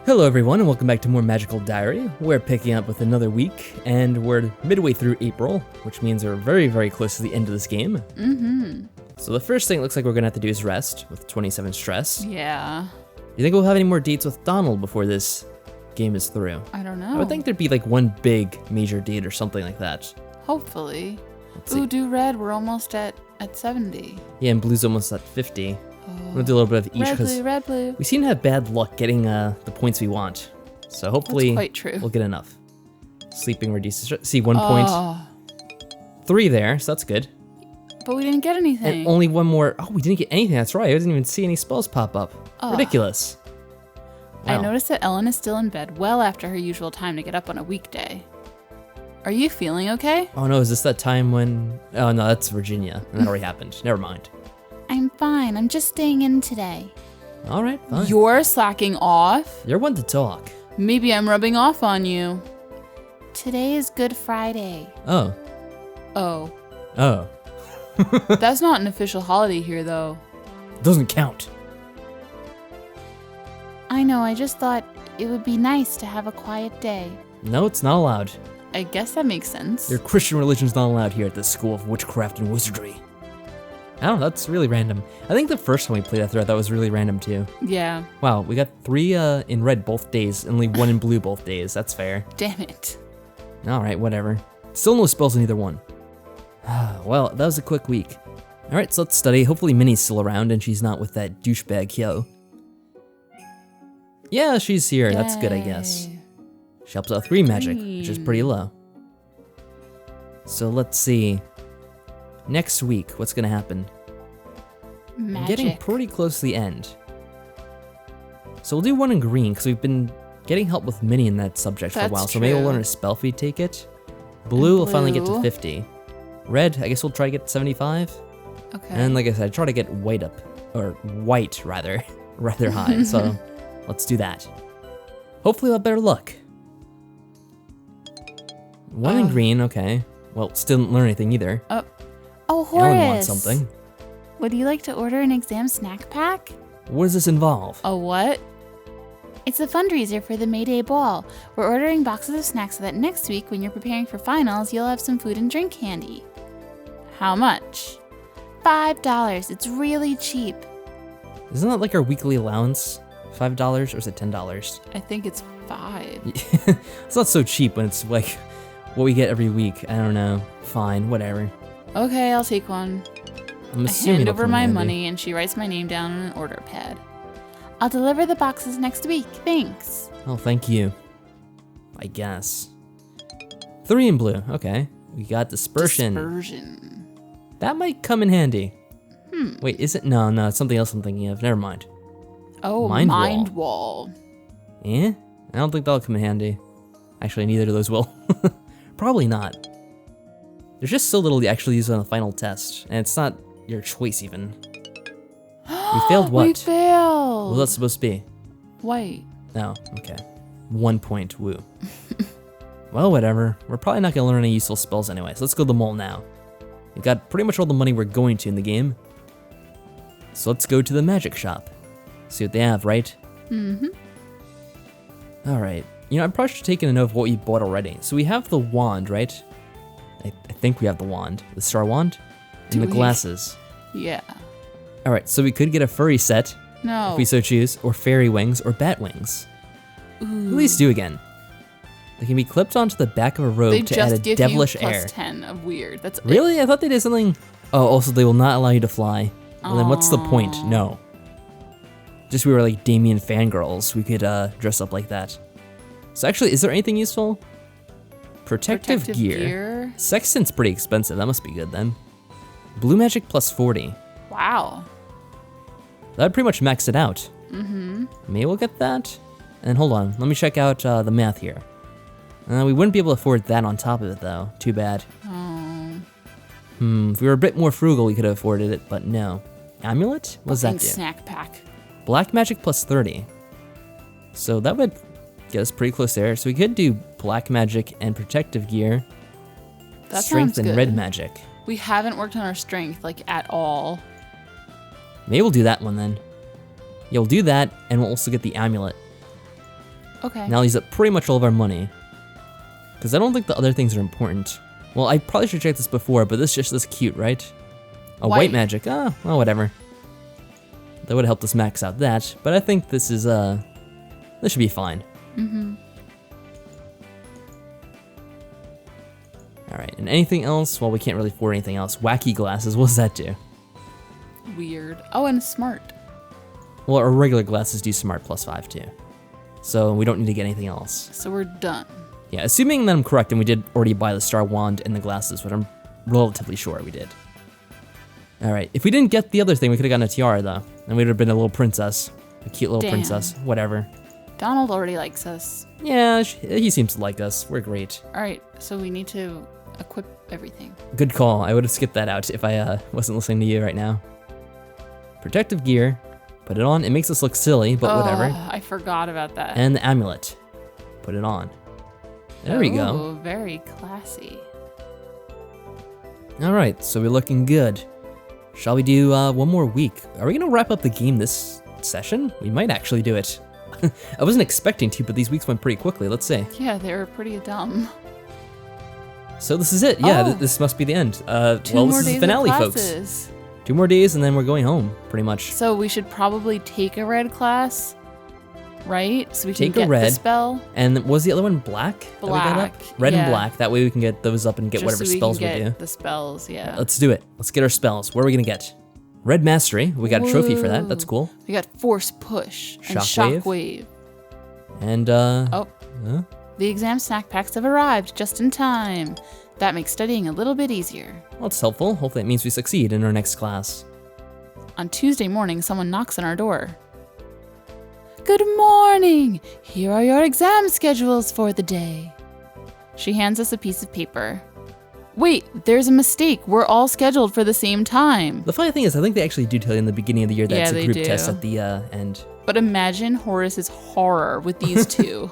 Hello everyone and welcome back to more Magical Diary. We're picking up with another week and we're midway through April, which means we're very close to the end of this game. So the first thing it looks like we're gonna have to do is rest with 27 stress. Yeah. You think we'll have any more dates with Donald before this game is through? I don't know. I would think there'd be like one big major date or something like that. Hopefully. Let's Ooh, see. do red. We're almost at 70. Yeah, and Blue's almost at 50. I'm gonna do a little bit of each Red, because blue, red, blue. we seem to have bad luck getting the points we want. So hopefully That's quite true. we'll get enough. Sleeping reduces stress. See, 1 point. Oh, 3 there, so that's good. but we didn't get anything. And only one more. Oh, we didn't get anything. That's right. I didn't even see any spells pop up. Ridiculous. I Wow. noticed that Ellen is still in bed well after her usual time to get up on a weekday. Are you feeling okay? Oh no, is this that time when... Oh no, that's Virginia. And that already happened. Never mind. I'm fine. I'm just staying in today. All right, fine. You're slacking off? You're one to talk. Maybe I'm rubbing off on you. Today is Good Friday. Oh. Oh. Oh. That's not an official holiday here, though. Doesn't count. I know, I just thought it would be nice to have a quiet day. No, it's not allowed. I guess that makes sense. Your Christian religion's not allowed here at the School of Witchcraft and Wizardry. I don't know, that's really random. I think the first time we played that through, I thought it was really random too. Yeah. Wow, we got 3 in red both days, and only 1 in blue both days. That's fair. Damn it. Alright, whatever. Still no spells in either one. Well, that was a quick week. Alright, so let's study. Hopefully Minnie's still around and she's not with that douchebag Hyo. Yeah, she's here. That's good, I guess. Yay. She helps out 3 magic, which is pretty low. So let's see. Next week, what's gonna happen? I'm Magic. getting pretty close to the end. So we'll do 1 in green, because we've been getting help with Minnie in that subject for a That's while. So maybe we'll true. learn a spell if we take it. Blue will finally get to blue. 50. Red, I guess we'll try to get to 75. Okay. And like I said, try to get white up, or white rather, rather high. So let's do that. Hopefully we'll have better luck. 1 in green, okay. Well, still didn't learn anything either. Oh, Ellen Horace! wants something. Would you like to order an exam snack pack? What does this involve? A what? It's a fundraiser for the May Day Ball. We're ordering boxes of snacks so that next week, when you're preparing for finals, you'll have some food and drink handy. How much? $5. It's really cheap. Isn't that like our weekly allowance? $5 or is it $10? I think it's 5. It's not so cheap when it's like what we get every week. I don't know. Fine, whatever. Okay, I'll take one. I'm I assuming hand it'll over come in my handy. money and she writes my name down on an order pad. I'll deliver the boxes next week. Thanks. Oh, thank you. I guess. 3 in blue. Okay. We got dispersion. Dispersion. That might come in handy. Wait, is it? No, it's something else I'm thinking of. Never mind. Oh, Mind mind wall. Eh? I don't think that'll come in handy. Actually, neither of those will. Probably not. There's just so little you actually use on the final test, and it's not your choice even. We failed what? We What failed. was that supposed to be? White. No, okay. 1 point, woo. Well, whatever. We're probably not gonna learn any useful spells anyway, so let's go to the mall now. We've got pretty much all the money we're going to in the game. So let's go to the magic shop. See what they have, right? Alright. You know, I'm probably should take a note of what we bought already. So we have the wand, right? I think we have the wand. The star wand? Do And the we? glasses. Yeah. Alright, so we could get a furry set, No. if we so choose, or fairy wings, or bat wings. What do these do again? They can be clipped onto the back of a robe They to add a just give devilish you plus air. 10 of weird. That's it. Really? I thought they did something... Oh, also they will not allow you to fly. Well then what's the point? No. Just we were like Damien fangirls, we could dress up like that. So actually, is there anything useful? Protective gear. Sextant's pretty expensive, that must be good then. Blue magic plus 40. Wow. That'd pretty much max it out. Maybe we'll get that? And hold on, let me check out the math here. We wouldn't be able to afford that on top of it though, too bad. If we were a bit more frugal, we could have afforded it, but no. Amulet? What does that do? Snack pack. Black magic plus 30. So that would get us pretty close there. So we could do black magic and protective gear. That Strength sounds and good. red magic. We haven't worked on our strength, like, at all. Maybe we'll do that one then. Yeah, we'll do that, and we'll also get the amulet. Okay. Now use up pretty much all of our money. Because I don't think the other things are important. Well, I probably should check this before, but this just looks cute, right? Oh, white magic. Ah, well, whatever. That would have helped us max out that, but I think this is, this should be fine. Mm-hmm. Alright, and anything else? Well, we can't really afford anything else. Wacky glasses, what does that do? Weird. Oh, and smart. Well, our regular glasses do smart +5 too. So we don't need to get anything else. So we're done. Yeah, assuming that I'm correct and we did already buy the star wand and the glasses, which I'm relatively sure we did. Alright, if we didn't get the other thing, we could have gotten a tiara though. And we would have been a little princess. A cute little princess. Whatever. Donald already likes us. Yeah, he seems to like us. We're great. Alright, so we need to equip everything. Good call. I would have skipped that out if I wasn't listening to you right now. Protective gear. Put it on. It makes us look silly, but whatever. I forgot about that. And the amulet. Put it on. There we go. Oh, very classy. Alright, so we're looking good. Shall we do one more week? Are we going to wrap up the game this session? We might actually do it. I wasn't expecting to, but these weeks went pretty quickly. Let's see. Yeah, they were pretty dumb. So this is it. Yeah, Oh. this must be the end. Two Well, more this is days the finale, of folks. classes. 2 more days and then we're going home, pretty much. So we should probably take a red class, right? So we can Take a get the red. spell. And was the other one black? that we got up? Black, Red yeah. and black. That way we can get those up and get Just whatever so we spells can we do. get the spells, yeah. Let's do it. Let's get our spells. What are we going to get? Red Mastery. We got a trophy for that. That's cool. We got Force Push and Shockwave. Shockwave. And, Oh, huh? the exam snack packs have arrived just in time. That makes studying a little bit easier. Well, that's helpful. Hopefully it means we succeed in our next class. On Tuesday morning, someone knocks on our door. Good morning! Here are your exam schedules for the day. She hands us a piece of paper. Wait, there's a mistake. We're all scheduled for the same time. The funny thing is, I think they actually do tell you in the beginning of the year that Yeah, it's a they group do. test at the end. But imagine Horace's horror with these two.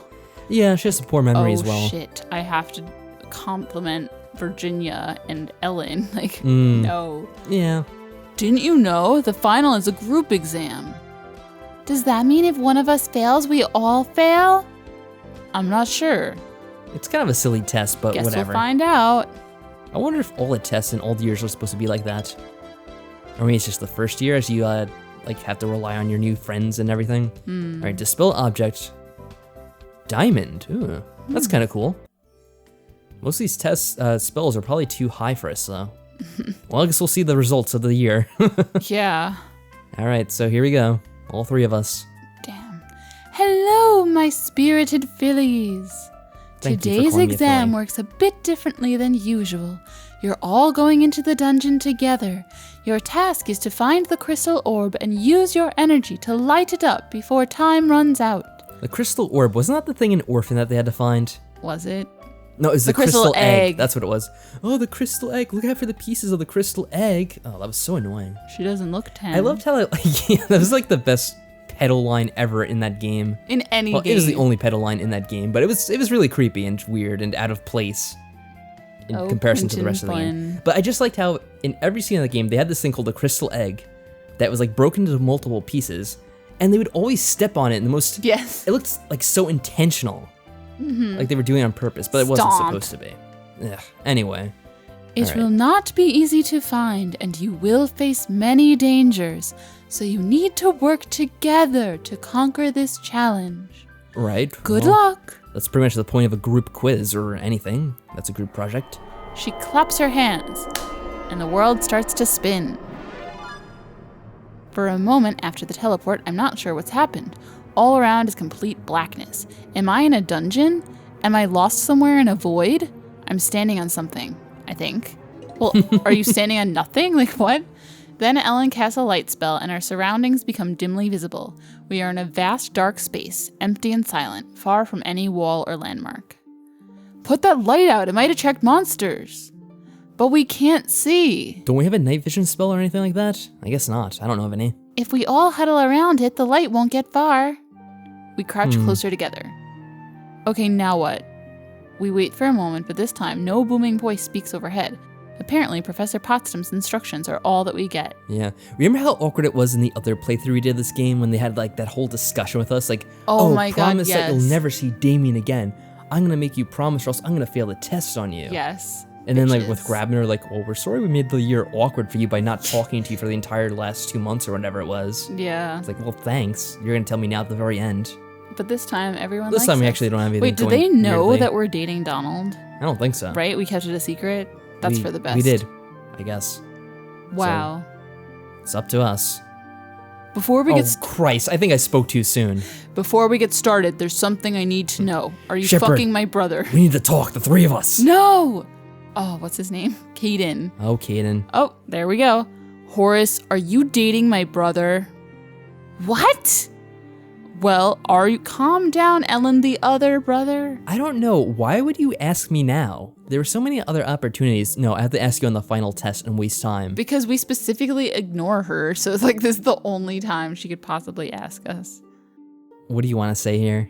Yeah, she has a poor memory Oh as well. shit, I have to compliment Virginia and Ellen. Like, Mm. no. Yeah. Didn't you know? The final is a group exam. Does that mean if one of us fails, we all fail? I'm not sure. It's kind of a silly test, but Guess whatever. we'll find out. I wonder if all the tests in all the years are supposed to be like that. Or maybe it's just the first year as you like have to rely on your new friends and everything. All right, dispel object. Diamond. Ooh, that's kind of cool. Most of these tests spells are probably too high for us though. Well, I guess we'll see the results of the year. Yeah. All right, so here we go. All 3 of us. Damn. Hello, my spirited fillies. Thank you for Today's calling me a exam filly. works a bit differently than usual. You're all going into the dungeon together. Your task is to find the crystal orb and use your energy to light it up before time runs out. The crystal orb, wasn't that the thing in Orphan that they had to find? Was it? No, it was the crystal egg. That's what it was. Oh, the crystal egg. Look out for the pieces of the crystal egg. Oh, that was so annoying. She doesn't look 10. I loved how yeah, that was like the best pedal line ever in that game. In any Well, game. it was the only pedal line in that game, but it was really creepy and weird and out of place in Oh, comparison to the rest Quentin of the game. Bun. But I just liked how in every scene of the game they had this thing called the crystal egg that was like broken into multiple pieces, and they would always step on it in the most. Yes. It looked like so intentional, like they were doing it on purpose, but it wasn't Stomped. supposed to be. Ugh. Anyway. It Alright. will not be easy to find, and you will face many dangers, so you need to work together to conquer this challenge. Right. Good well, luck! That's pretty much the point of a group quiz or anything. That's a group project. She claps her hands, and the world starts to spin. For a moment after the teleport, I'm not sure what's happened. All around is complete blackness. Am I in a dungeon? Am I lost somewhere in a void? I'm standing on something, I think. Well, are you standing on nothing? Like, what? Then Ellen casts a light spell, and our surroundings become dimly visible. We are in a vast, dark space, empty and silent, far from any wall or landmark. Put that light out, it might attract monsters. But we can't see. Don't we have a night vision spell or anything like that? I guess not. I don't know of any. If we all huddle around it, the light won't get far. We crouch closer together. Okay, now what? We wait for a moment, but this time no booming voice speaks overhead. Apparently, Professor Potsdam's instructions are all that we get. Yeah. Remember how awkward it was in the other playthrough we did this game when they had like that whole discussion with us? Like, Oh my God, promise that you'll yes. never see Damien again. I'm gonna make you promise or else I'm gonna fail the test on you. Yes. And then like bitches. with Grabner, like, well, we're sorry we made the year awkward for you by not talking to you for the entire last 2 months or whatever it was. Yeah. It's like, well, thanks. You're gonna tell me now at the very end. But this time, everyone This likes time we us. actually don't have anything Wait, did going they know weirdly. that we're dating Donald? I don't think so. Right? We kept it a secret? That's We- for the best. We did, I guess. Wow. It's up to us. Before we Oh, get Christ, I think I spoke too soon. Before we get started, there's something I need to know. Are you Shepard. fucking my brother? We need to talk, the three of us. No! Oh, what's his name? Caden. Oh, Caden. Oh, there we go. Horace, are you dating my brother? What? Well, are you... Calm down, Ellen, the other brother. I don't know. Why would you ask me now? There were so many other opportunities. No, I have to ask you on the final test and waste time. Because we specifically ignore her, so it's like this is the only time she could possibly ask us. What do you want to say here?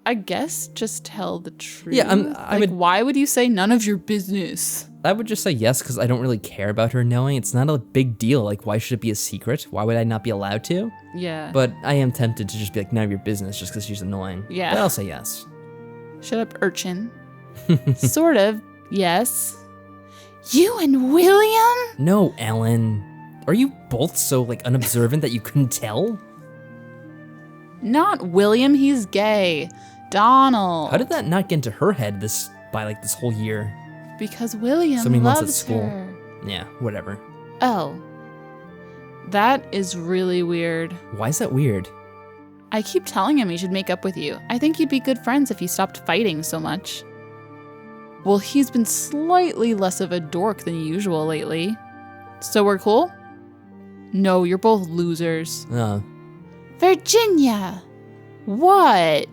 I guess just tell the truth. Yeah, why would you say none of your business? I would just say yes because I don't really care about her knowing. It's not a big deal. Like, why should it be a secret? Why would I not be allowed to? Yeah. But I am tempted to just be like, none of your business just because she's annoying. Yeah. But I'll say yes. Shut up, urchin. Sort of, yes. You and William? No, Ellen. Are you both so, like, unobservant that you couldn't tell? Not William, he's gay. Donald. How did that not get into her head this whole year? Because William So many months loves at school. her. Yeah, whatever. Oh. That is really weird. Why is that weird? I keep telling him he should make up with you. I think you'd be good friends if you stopped fighting so much. Well, he's been slightly less of a dork than usual lately. So we're cool? No, you're both losers. Virginia! What?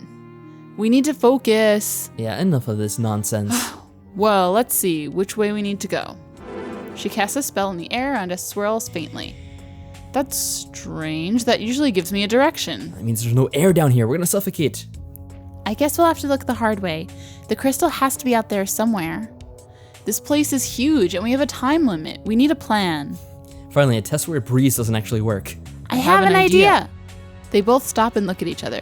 We need to focus. Yeah, enough of this nonsense. Well, let's see which way we need to go. She casts a spell in the air and it swirls faintly. That's strange. That usually gives me a direction. That means there's no air down here. We're gonna suffocate. I guess we'll have to look the hard way. The crystal has to be out there somewhere. This place is huge and we have a time limit. We need a plan. Finally, a test where a breeze doesn't actually work. I have an idea. They both stop and look at each other.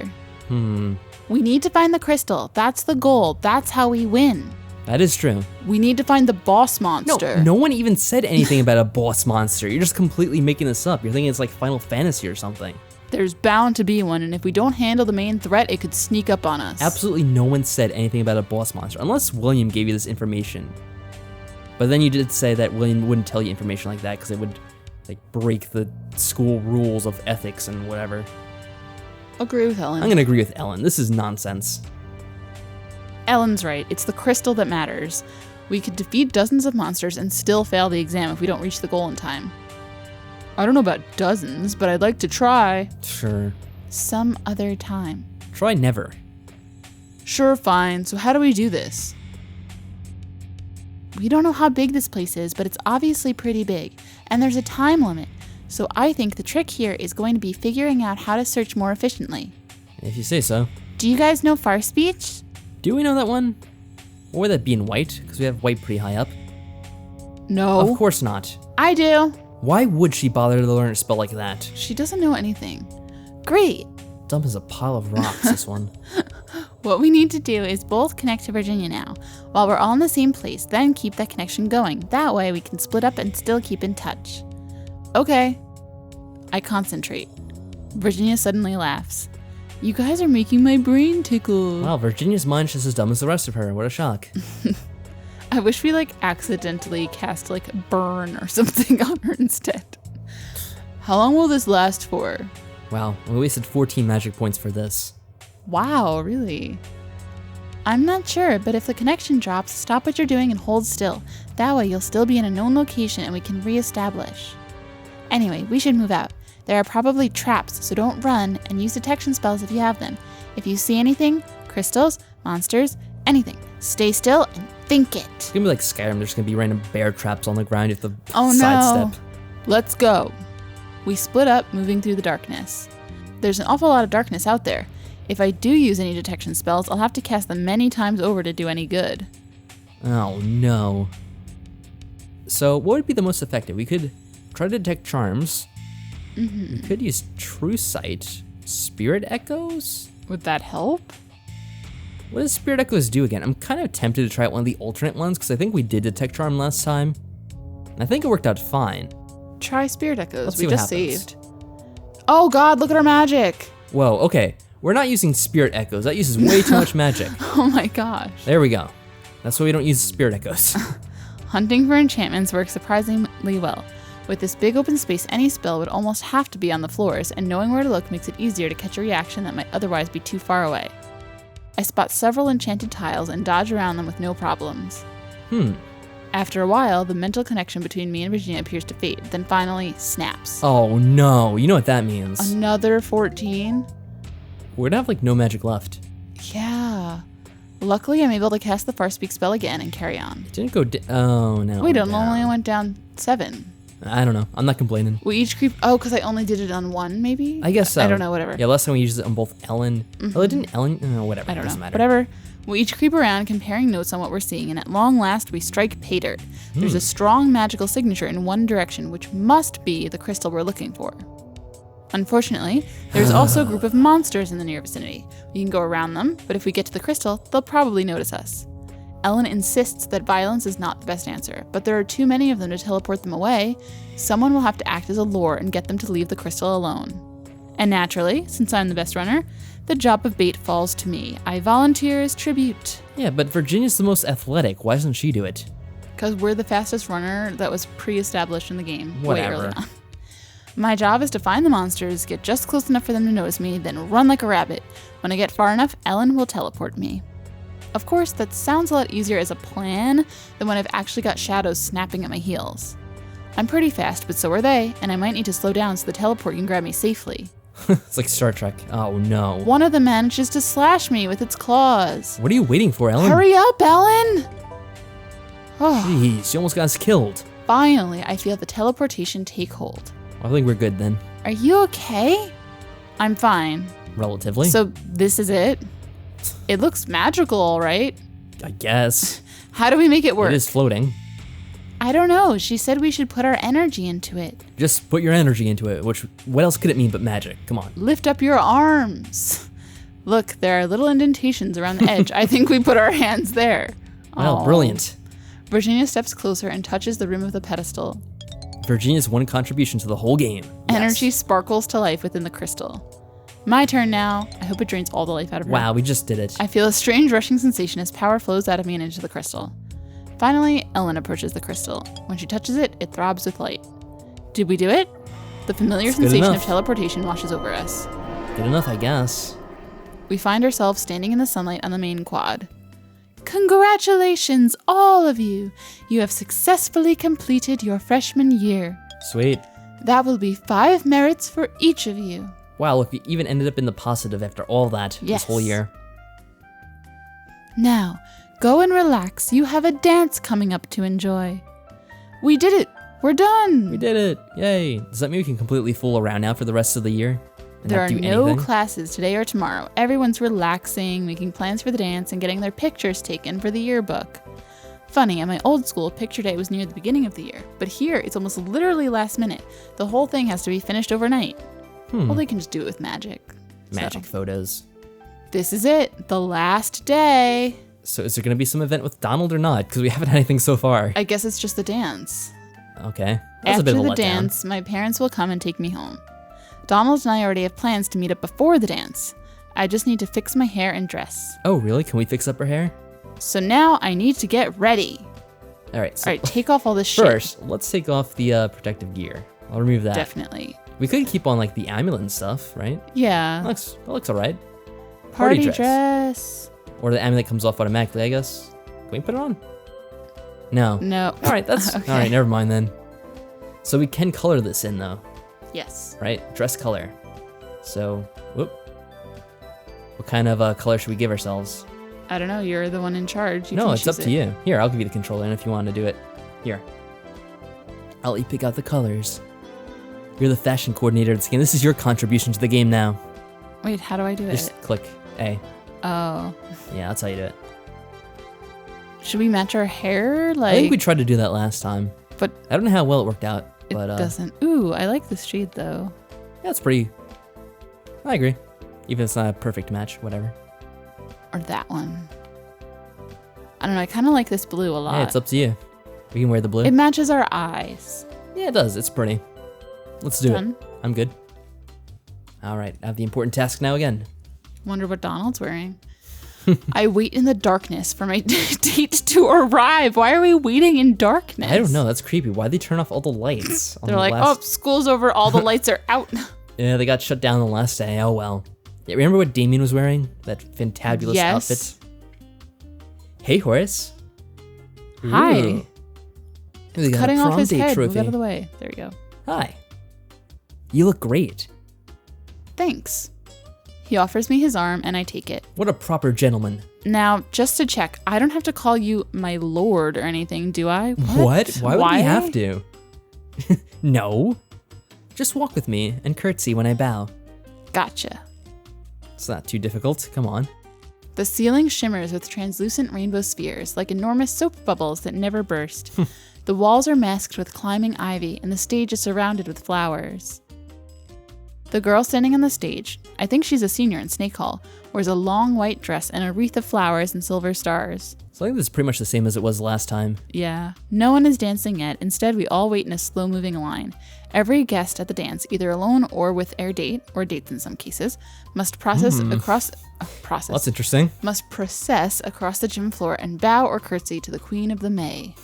We need to find the crystal. That's the goal. That's how we win. That is true. We need to find the boss monster. No one even said anything about a boss monster. You're just completely making this up. You're thinking it's like Final Fantasy or something. There's bound to be one, and if we don't handle the main threat, it could sneak up on us. Absolutely no one said anything about a boss monster, unless William gave you this information. But then you did say that William wouldn't tell you information like that because it would like break the school rules of ethics and whatever. Agree with Ellen. I'm gonna agree with Ellen. This is nonsense. Ellen's right. It's the crystal that matters. We could defeat dozens of monsters and still fail the exam if we don't reach the goal in time. I don't know about dozens, but I'd like to try. Sure. Some other time. Try never. Sure, fine. So how do we do this? We don't know how big this place is, but it's obviously pretty big, and there's a time limit. So I think the trick here is going to be figuring out how to search more efficiently. If you say so. Do you guys know far speech? Do we know that one? Or would that be in white? Because we have white pretty high up. No. Of course not. I do. Why would she bother to learn a spell like that? She doesn't know anything. Great. Dumb as a pile of rocks, this one. What we need to do is both connect to Virginia now. While we're all in the same place, then keep that connection going. That way we can split up and still keep in touch. Okay. I concentrate. Virginia suddenly laughs. You guys are making my brain tickle. Wow, Virginia's mind's just as dumb as the rest of her. What a shock. I wish we accidentally cast burn or something on her instead. How long will this last for? Wow, we wasted 14 magic points for this. Wow, really? I'm not sure, but if the connection drops, stop what you're doing and hold still. That way you'll still be in a known location and we can re-establish. Anyway, we should move out. There are probably traps, so don't run and use detection spells if you have them. If you see anything, crystals, monsters, anything, stay still and think it. It's gonna be like Skyrim, there's gonna be random bear traps on the ground. You have to Oh sidestep. no. Let's go. We split up, moving through the darkness. There's an awful lot of darkness out there. If I do use any detection spells, I'll have to cast them many times over to do any good. Oh no. So what would be the most effective? We could try to detect charms. We could use True Sight. Spirit Echoes? Would that help? What does Spirit Echoes do again? I'm kind of tempted to try one of the alternate ones because I think we did detect charm last time. And I think it worked out fine. Try Spirit Echoes. Let's We see what just happens. saved. Oh God, look at our magic. Whoa, okay. We're not using Spirit Echoes. That uses way too much magic. Oh my gosh. There we go. That's why we don't use Spirit Echoes. Hunting for enchantments works surprisingly well. With this big open space, any spell would almost have to be on the floors, and knowing where to look makes it easier to catch a reaction that might otherwise be too far away. I spot several enchanted tiles and dodge around them with no problems. After a while, the mental connection between me and Virginia appears to fade, then finally snaps. Oh no, you know what that means. Another 14? We're gonna have like no magic left. Yeah. Luckily, I'm able to cast the Far Speak spell again and carry on. Didn't go oh no. Wait, it down. only went down 7. I don't know. I'm not complaining. We each creep. Oh, because I only did it on 1, maybe? I guess so. I don't know, whatever. Yeah, last time we used it on both Ellen. Oh, didn't Ellen? No, whatever. I don't Doesn't know. matter. Whatever. We each creep around comparing notes on what we're seeing, and at long last, we strike pay dirt. There's a strong magical signature in one direction, which must be the crystal we're looking for. Unfortunately, there's also a group of monsters in the near vicinity. We can go around them, but if we get to the crystal, they'll probably notice us. Ellen insists that violence is not the best answer, but there are too many of them to teleport them away. Someone will have to act as a lure and get them to leave the crystal alone. And naturally, since I'm the best runner, the job of bait falls to me. I volunteer as tribute. Yeah, but Virginia's the most athletic. Why doesn't she do it? Because we're the fastest runner that was pre-established in the game. Way Whatever. early on. My job is to find the monsters, get just close enough for them to notice me, then run like a rabbit. When I get far enough, Ellen will teleport me. Of course, that sounds a lot easier as a plan than when I've actually got shadows snapping at my heels. I'm pretty fast, but so are they, and I might need to slow down so the teleport can grab me safely. It's like Star Trek. Oh no. One of them manages to slash me with its claws. What are you waiting for, Ellen? Hurry up, Ellen! Oh, Jeez, you almost got us killed. finally, I feel the teleportation take hold. I think we're good then. Are you okay? I'm fine. Relatively. So this is it? It looks magical, all right? I guess. How do we make it work? It is floating. I don't know. She said we should put our energy into it. Just put your energy into it, what else could it mean but magic? Come on. Lift up your arms. Look, there are little indentations around the edge. I think we put our hands there. Well, Aw. brilliant. Virginia steps closer and touches the rim of the pedestal. Virginia's one contribution to the whole game. Energy Yes. sparkles to life within the crystal. My turn now. I hope it drains all the life out of her. Wow, we just did it. I feel a strange rushing sensation as power flows out of me and into the crystal. Finally, Ellen approaches the crystal. When she touches it, it throbs with light. Did we do it? The familiar It's good sensation of enough. teleportation washes over us. Good enough, I guess. We find ourselves standing in the sunlight on the main quad. Congratulations, all of you! You have successfully completed your freshman year. Sweet. That will be 5 merits for each of you. Wow, look, we even ended up in the positive after all that Yes. this whole year. Now, go and relax. You have a dance coming up to enjoy. We did it! We're done! We did it! Yay! Does that mean we can completely fool around now for the rest of the year? And There not are do no anything? classes today or tomorrow. Everyone's relaxing, making plans for the dance, and getting their pictures taken for the yearbook. Funny, at my old school, picture day was near the beginning of the year, but here it's almost literally last minute. The whole thing has to be finished overnight. Well, they can just do it with magic. Magic So, photos. this is it, the last day. So is there going to be some event with Donald or not? Because we haven't had anything so far. I guess it's just the dance. Okay. That's a After bit of a the letdown. dance, my parents will come and take me home. Donald and I already have plans to meet up before the dance. I just need to fix my hair and dress. Oh, really? Can we fix up her hair? So now I need to get ready. All right. So All right, take off all this shit. first, let's take off the protective gear. I'll remove that. Definitely. We could keep on like the amulet and stuff, right? Yeah. That looks all right. Party dress. Or the amulet comes off automatically, I guess. Can we put it on? No. No. All right, that's Okay. all right. Never mind then. So we can color this in though, Yes. right? Dress color. So, whoop. What kind of color should we give ourselves? I don't know. You're the one in charge. You No, can it's up choose to it. you. Here, I'll give you the controller, and if you want to do it, here. I'll let you pick out the colors. You're the fashion coordinator of this game. This is your contribution to the game now. Wait, how do I do it? Just click A. Oh. Yeah, that's how you do it. Should we match our hair? I Like, think we tried to do that last time. But I don't know how well it worked out, it but doesn't. Ooh, I like this shade though. yeah, it's pretty. I agree. Even if it's not a perfect match, whatever. Or that one. I don't know. I kind of like this blue a lot. Yeah, it's up to you. We can wear the blue. It matches our eyes. Yeah, it does. It's pretty. Let's do Done. it. I'm good. All right, I have the important task now again. Wonder what Donald's wearing. I wait in the darkness for my date to arrive. Why are we waiting in darkness? I don't know. That's creepy. Why'd they turn off all the lights? on They're the like, last... oh, school's over. All the lights are out. Yeah, they got shut down the last day. Oh, well. Yeah, remember what Damien was wearing? That fantabulous Yes. outfit? Hey, Horace. Hi. Ooh. They got Cutting a off prom his date head. trophy. Move out of the way. There we go. Hi. You look great. Thanks. He offers me his arm and I take it. What a proper gentleman. Now, just to check, I don't have to call you my lord or anything, do I? What? Why would we have to? No. Just walk with me and curtsy when I bow. Gotcha. It's not too difficult. Come on. The ceiling shimmers with translucent rainbow spheres, like enormous soap bubbles that never burst. The walls are masked with climbing ivy, and the stage is surrounded with flowers. The girl standing on the stage, I think she's a senior in Snake Hall, wears a long white dress and a wreath of flowers and silver stars. So I think this is pretty much the same as it was last time. Yeah. No one is dancing yet. Instead, we all wait in a slow-moving line. Every guest at the dance, either alone or with their date, or dates in some cases, must process That's interesting. must process across the gym floor and bow or curtsy to the Queen of the May.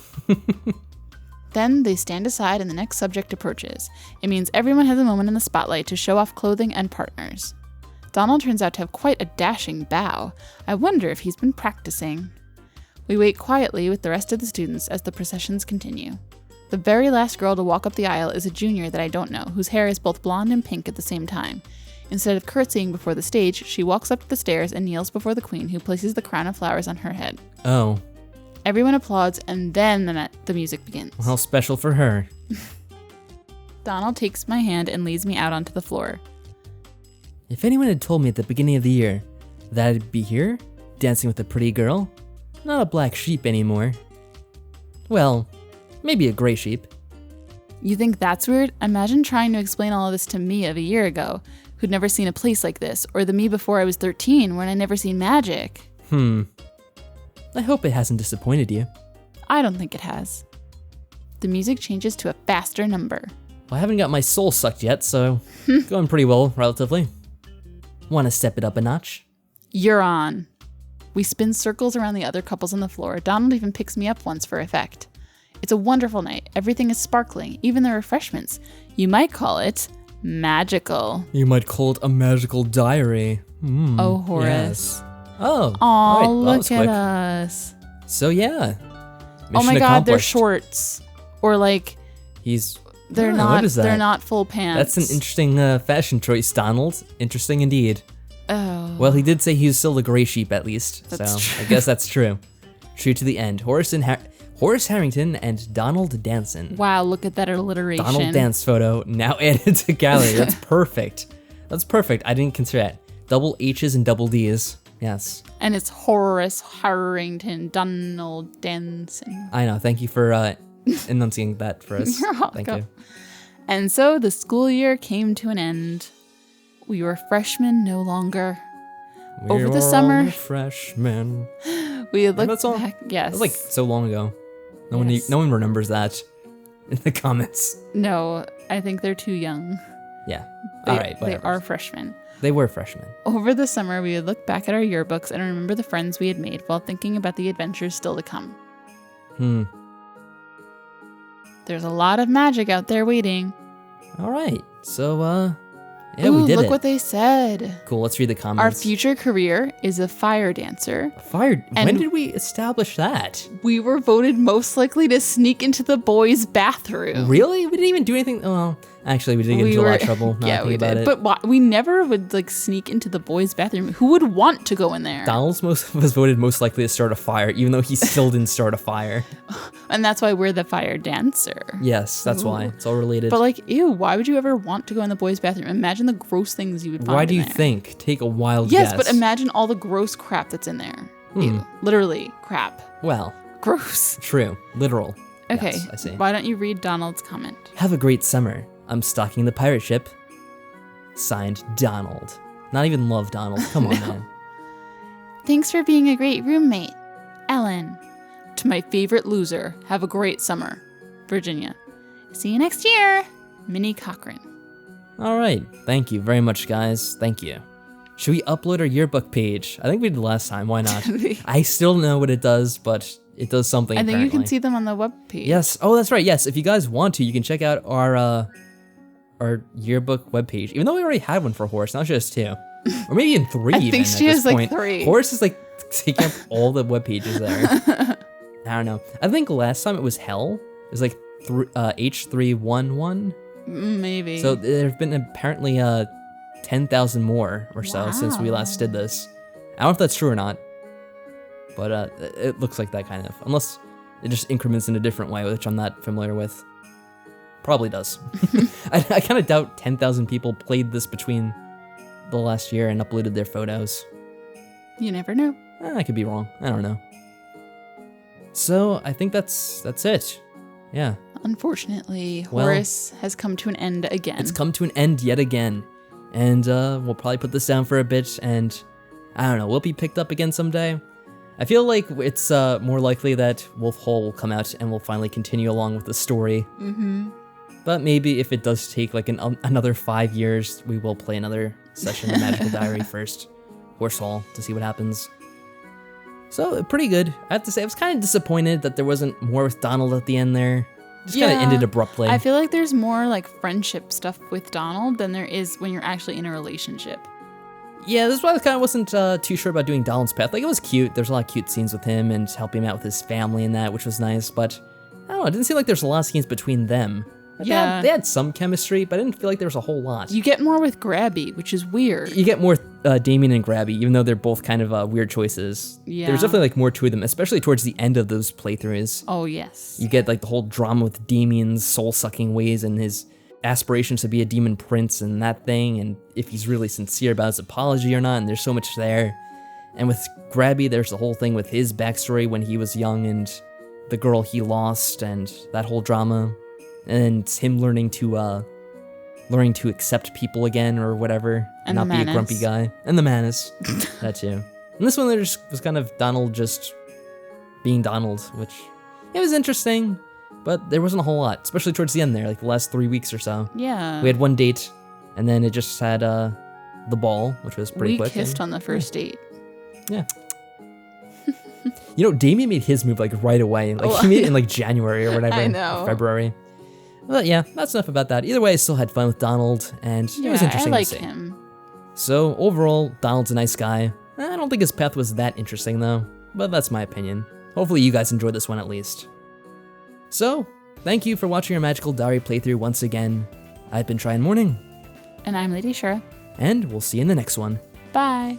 Then they stand aside and the next subject approaches. It means everyone has a moment in the spotlight to show off clothing and partners. Donald turns out to have quite a dashing bow. I wonder if he's been practicing. We wait quietly with the rest of the students as the processions continue. The very last girl to walk up the aisle is a junior that I don't know, whose hair is both blonde and pink at the same time. Instead of curtsying before the stage, she walks up the stairs and kneels before the queen, who places the crown of flowers on her head. Oh. Everyone applauds, and then the music begins. How special for her. Donald takes my hand and leads me out onto the floor. If anyone had told me at the beginning of the year that I'd be here, dancing with a pretty girl, not a black sheep anymore. Well, maybe a gray sheep. You think that's weird? Imagine trying to explain all of this to me of a year ago, who'd never seen a place like this, or the me before I was 13 when I never seen magic. I hope it hasn't disappointed you. I don't think it has. The music changes to a faster number. Well, I haven't got my soul sucked yet, so going pretty well, relatively. Want to step it up a notch? You're on. We spin circles around the other couples on the floor. Donald even picks me up once for effect. It's a wonderful night. Everything is sparkling, even the refreshments. You might call it magical. You might call it a magical diary. Oh, Horace. Yes. Oh. Aw, all right, well, that look was at quick. us. So yeah. Oh my Mission god, they're accomplished. shorts. Or like, He's. they're Yeah, not what is that? they're not full pants. That's an interesting fashion choice, Donald. Interesting indeed. Oh. Well, he did say he was still the gray sheep at least, That's so true. I guess that's true. True to the end. Horace Harrington and Donald Danson. Wow, look at that alliteration. Donald Dance photo now added to gallery. That's perfect. That's perfect. I didn't consider that. Double H's and double D's. Yes. And it's Horace Harrington, Donald Danson. I know. Thank you for enunciating that for us. You're Thank welcome. you. And so the school year came to an end. We were freshmen no longer. Over the summer- Freshmen. We had looked That's all. back. Yes. That was like so long ago. Yes. No one remembers that in the comments. No, I think they're too young. Yeah. They, All right. they Whatever. are freshmen. They were freshmen. Over the summer, we would look back at our yearbooks and remember the friends we had made while thinking about the adventures still to come. There's a lot of magic out there waiting. All right. So, yeah, Ooh, we did look it. what they said. Cool. Let's read the Our comments. future career is a fire dancer. Fired. And- When did we establish that? We were voted most likely to sneak into the boys' bathroom. Really? We didn't even do anything. Well, actually, we did get into a lot of trouble. Now Yeah, that I we think about did. it. But we never would like sneak into the boys' bathroom. Who would want to go in there? Donald was voted most likely to start a fire, even though he still didn't start a fire. And that's why we're the fire dancer. Yes, that's why. It's all related. But like, ew, why would you ever want to go in the boys' bathroom? Imagine the gross things you would find Why do in you there. think? Take a wild Yes, guess. but imagine all the gross crap that's in there. Ew. Literally crap. Well, Gross. true. Literal. Okay, Yes, I see. why don't you read Donald's comment? Have a great summer. I'm stocking the pirate ship. Signed, Donald. Not even love Donald. Come on, man. Thanks for being a great roommate, Ellen. To my favorite loser, have a great summer. Virginia. See you next year. Minnie Cochran. All right. Thank you very much, guys. Thank you. Should we upload our yearbook page? I think we did last time. Why not? I still don't know what it does, but it does something. I think apparently. you can see them on the web page. Yes. Oh, that's right. Yes. If you guys want to, you can check out our yearbook webpage. Even though we already had one for Horace, now it's just 2, or maybe even 3. I think even she at has this like point. 3. Horace is like taking up all the web pages there. I don't know. I think last time it was hell. It was like H311. Maybe. So there have been apparently 10,000 more or so since we last did this. I don't know if that's true or not, but it looks like that kind of. Unless it just increments in a different way, which I'm not familiar with. Probably does. I kind of doubt 10,000 people played this between the last year and uploaded their photos. You never know. I could be wrong. I don't know. So I think that's it. Yeah. Unfortunately, Well, Horace has come to an end again. It's come to an end yet again. And we'll probably put this down for a bit, and I don't know, will it be picked up again someday? I feel like it's more likely that Wolf Hall will come out and we'll finally continue along with the story. Mm-hmm. But maybe if it does take like another 5 years, we will play another session of Magical Diary first. Horse Hall, to see what happens. So, pretty good. I have to say, I was kind of disappointed that there wasn't more with Donald at the end there. Just kind of ended abruptly. I feel like there's more like friendship stuff with Donald than there is when you're actually in a relationship. Yeah, this is why I kind of wasn't too sure about doing Donald's path. Like, it was cute. There's a lot of cute scenes with him and helping him out with his family and that, which was nice. But, I don't know, it didn't seem like there's a lot of scenes between them. Like, Yeah. They had some chemistry, but I didn't feel like there was a whole lot. You get more with Grabby, which is weird. You get more Damien and Grabby, even though they're both kind of weird choices. Yeah. There's definitely like more to them, especially towards the end of those playthroughs. Oh, yes. You get like the whole drama with Damien's soul-sucking ways and his aspirations to be a demon prince and that thing, and if he's really sincere about his apology or not, and there's so much there. And with Grabby, there's the whole thing with his backstory when he was young and the girl he lost and that whole drama. And him learning to accept people again or whatever, And not the be a Manus. grumpy guy. And the Manus, that too. And this one there just was kind of Donald just being Donald, which it was interesting, but there wasn't a whole lot, especially towards the end there, like the last 3 weeks or so. Yeah. We had one date, and then it just had the ball, which was pretty We quick. kissed and- on the first date. Yeah. You know, Damien made his move like right away. Like he made it in like January or whatever. I know. Or February. But yeah, that's enough about that. Either way, I still had fun with Donald, and it was interesting I like to see. him. So overall, Donald's a nice guy. I don't think his path was that interesting though, but that's my opinion. Hopefully you guys enjoyed this one at least. So, thank you for watching our Magical Diary playthrough once again. I've been Tryinmorning, And I'm Lady Shura. and we'll see you in the next one. Bye.